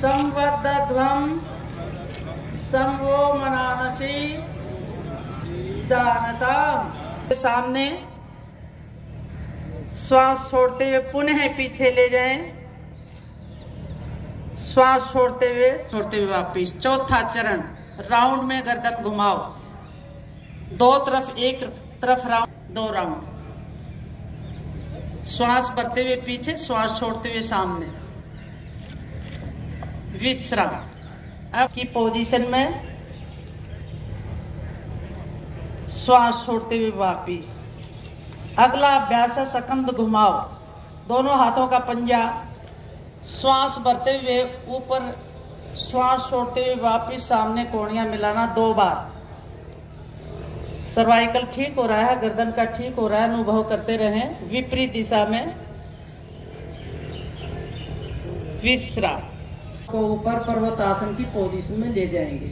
संवदध्वं संवो मनानसी जानता। सामने श्वास छोड़ते हुए पुनः पीछे ले जाएं। श्वास छोड़ते हुए वापिस। चौथा चरण, राउंड में गर्दन घुमाओ, दो तरफ, एक तरफ राउंड, 2 राउंड। श्वास भरते हुए पीछे, श्वास छोड़ते हुए सामने। विश्राम। अब की पोजीशन में श्वास छोड़ते हुए वापिस। अगला अभ्यास है सकंद घुमाओ, दोनों हाथों का पंजा। श्वास भरते हुए ऊपर, श्वास छोड़ते हुए वापिस सामने, कोहनियां मिलाना 2 बार। सर्वाइकल ठीक हो रहा है, गर्दन का ठीक हो रहा है, अनुभव करते रहें। विपरीत दिशा में विश्राम को ऊपर पर्वतासन की पोजीशन में ले जाएंगे।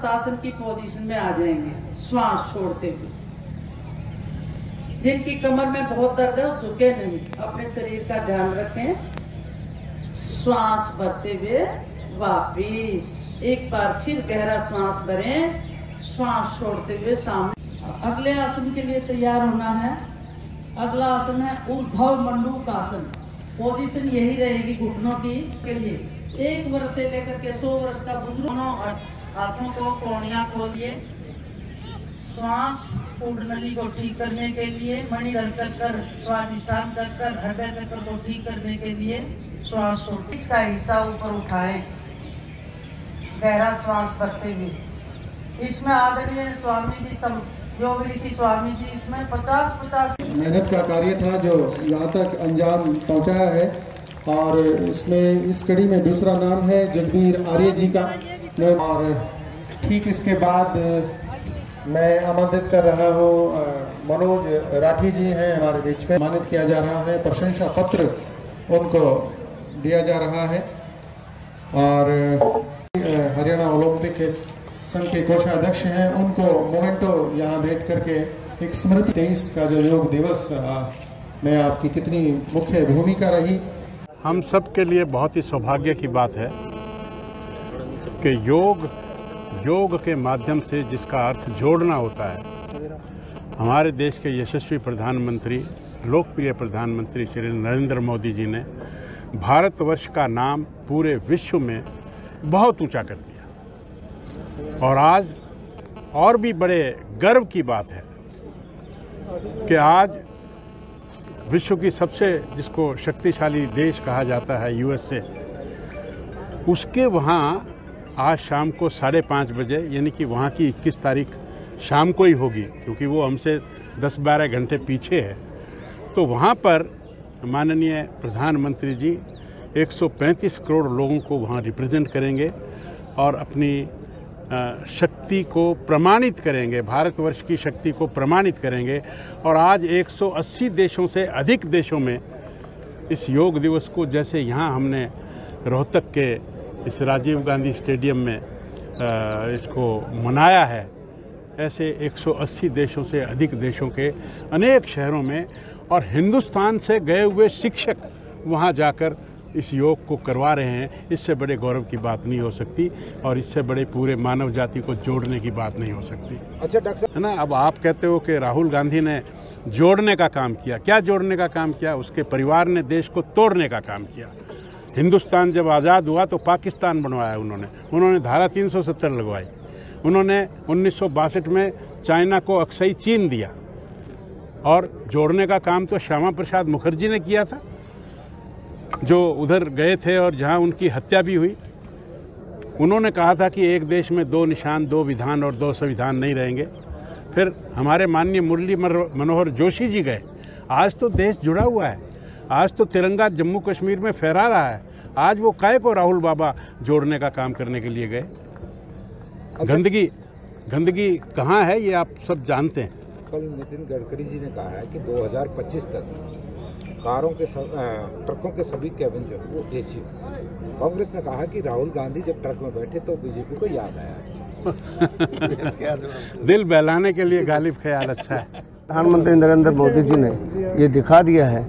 आसन की पोजीशन में आ जाएंगे श्वास छोड़ते हुए। जिनकी कमर में बहुत दर्द है वो झुके नहीं, अपने शरीर का ध्यान रखें। श्वास भरते हुए वापिस। एक बार फिर गहरा श्वास भरें, श्वास छोड़ते हुए सामने। अगले आसन के लिए तैयार होना है। अगला आसन है ऊर्ध्व मंडूक आसन। पोजीशन यही रहेगी घुटनों की के लिए। 1 वर्ष से लेकर के 100 वर्ष का बुजुर्ग हाथों को कोहनियां खोलिए। श्वास कुंडली को ठीक करने के लिए, मणिधर चक्कर, स्वादिष्टान चक्कर, हृदय चक्कर को ठीक करने के लिए श्वास का हिस्सा ऊपर उठाएं, गहरा श्वास भरते हुए। इसमें आदरणीय स्वामी जी, योग ऋषि स्वामी जी, इसमें 50 मेहनत का कार्य था जो यहाँ तक अंजाम पहुँचाया है। और इसमें इस कड़ी में दूसरा नाम है जगबीर आर्य जी का। और ठीक इसके बाद मैं आमंत्रित कर रहा हूँ मनोज राठी जी हैं हमारे बीच में। सम्मानित किया जा रहा है, प्रशंसा पत्र उनको दिया जा रहा है। और हरियाणा ओलंपिक संघ के कोषाध्यक्ष हैं, उनको मोमेंटो यहाँ भेंट करके एक स्मृति। 23 का जो योग दिवस में आपकी कितनी मुख्य भूमिका रही। हम सब के लिए बहुत ही सौभाग्य की बात है कि योग के माध्यम से, जिसका अर्थ जोड़ना होता है, हमारे देश के यशस्वी प्रधानमंत्री, लोकप्रिय प्रधानमंत्री श्री नरेंद्र मोदी जी ने भारतवर्ष का नाम पूरे विश्व में बहुत ऊंचा कर दिया। और आज और भी बड़े गर्व की बात है कि आज विश्व की सबसे, जिसको शक्तिशाली देश कहा जाता है, USA, उसके वहाँ आज शाम को 5:30 बजे, यानी कि वहाँ की 21 तारीख शाम को ही होगी, क्योंकि वो हमसे 10-12 घंटे पीछे है। तो वहाँ पर माननीय प्रधानमंत्री जी 135 करोड़ लोगों को वहाँ रिप्रेजेंट करेंगे और अपनी शक्ति को प्रमाणित करेंगे, भारतवर्ष की शक्ति को प्रमाणित करेंगे। और आज 180 देशों से अधिक देशों में इस योग दिवस को, जैसे यहाँ हमने रोहतक के इस राजीव गांधी स्टेडियम में इसको मनाया है, ऐसे 180 देशों से अधिक देशों के अनेक शहरों में, और हिंदुस्तान से गए हुए शिक्षक वहाँ जाकर इस योग को करवा रहे हैं। इससे बड़े गौरव की बात नहीं हो सकती और इससे बड़े पूरे मानव जाति को जोड़ने की बात नहीं हो सकती। अच्छा डॉक्टर, है ना। अब आप कहते हो कि राहुल गांधी ने जोड़ने का काम किया। क्या जोड़ने का काम किया? उसके परिवार ने देश को तोड़ने का काम किया। हिंदुस्तान जब आज़ाद हुआ तो पाकिस्तान बनवाया उन्होंने धारा 370 लगवाई। उन्होंने 1962 में चाइना को अक्साई चीन दिया। और जोड़ने का काम तो श्यामा प्रसाद मुखर्जी ने किया था, जो उधर गए थे और जहां उनकी हत्या भी हुई। उन्होंने कहा था कि एक देश में 2 निशान, 2 विधान और 2 संविधान नहीं रहेंगे। फिर हमारे माननीय मुरली मनोहर जोशी जी गए। आज तो देश जुड़ा हुआ है, आज तो तिरंगा जम्मू कश्मीर में फहरा रहा है। आज वो काहे को राहुल बाबा जोड़ने का काम करने के लिए गए? गंदगी कहाँ है ये आप सब जानते हैं। कल नितिन गडकरी जी ने कहा है कि 2025 तक कारों के ट्रकों के सभी कैबिन जो है वो एसी हो। कांग्रेस ने कहा कि राहुल गांधी जब ट्रक में बैठे तो बीजेपी को याद आया। दिल बहलाने के लिए गालिब ख्याल अच्छा है। प्रधानमंत्री नरेंद्र मोदी जी ने ये दिखा दिया है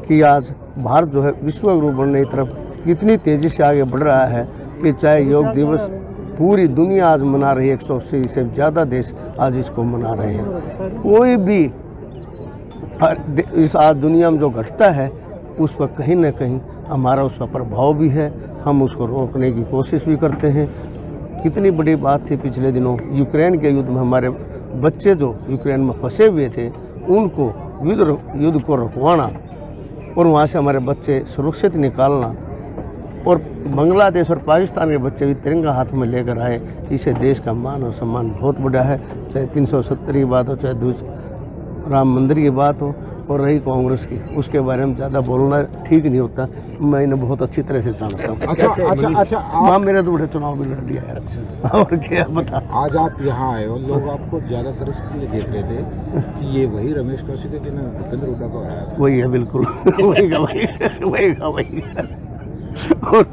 कि आज भारत जो है विश्व गुरु बनने की तरफ कितनी तेज़ी से आगे बढ़ रहा है कि चाहे योग दिवस पूरी दुनिया आज मना रही है, 180 से ज़्यादा देश आज इसको मना रहे हैं। कोई भी इस आज दुनिया में जो घटता है उस पर कहीं ना कहीं हमारा उस पर प्रभाव भी है, हम उसको रोकने की कोशिश भी करते हैं। कितनी बड़ी बात थी पिछले दिनों यूक्रेन के युद्ध में, हमारे बच्चे जो यूक्रेन में फंसे हुए थे उनको युद्ध को रुकवाना और वहाँ से हमारे बच्चे सुरक्षित निकालना, और बांग्लादेश और पाकिस्तान के बच्चे भी तिरंगा हाथ में लेकर आए। इसे देश का मान और सम्मान बहुत बड़ा है। चाहे 370 की बात हो, चाहे राम मंदिर की बात हो, और रही कांग्रेस की, उसके बारे में ज़्यादा बोलना ठीक नहीं होता। मैं इन्हें बहुत अच्छी तरह से जानता हूँ। अच्छा, माँ मेरे तो बड़े चुनाव भी लड़ लिया है। अच्छा, और क्या बता। आज आप यहाँ आए और लोग आपको ज़्यादातर इसलिए देख रहे थे कि ये वही रमेश कौशिक है जिन्होंने भूपेंद्र हुड्डा को हराया था। वही है, बिल्कुल वही और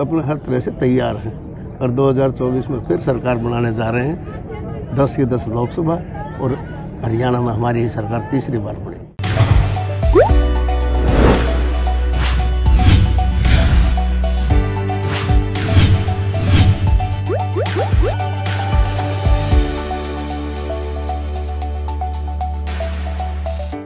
अपने हर तरह से तैयार हैं, और 2024 में फिर सरकार बनाने जा रहे हैं। 10 की 10 लोकसभा, और हरियाणा में हमारी सरकार तीसरी बार बनी।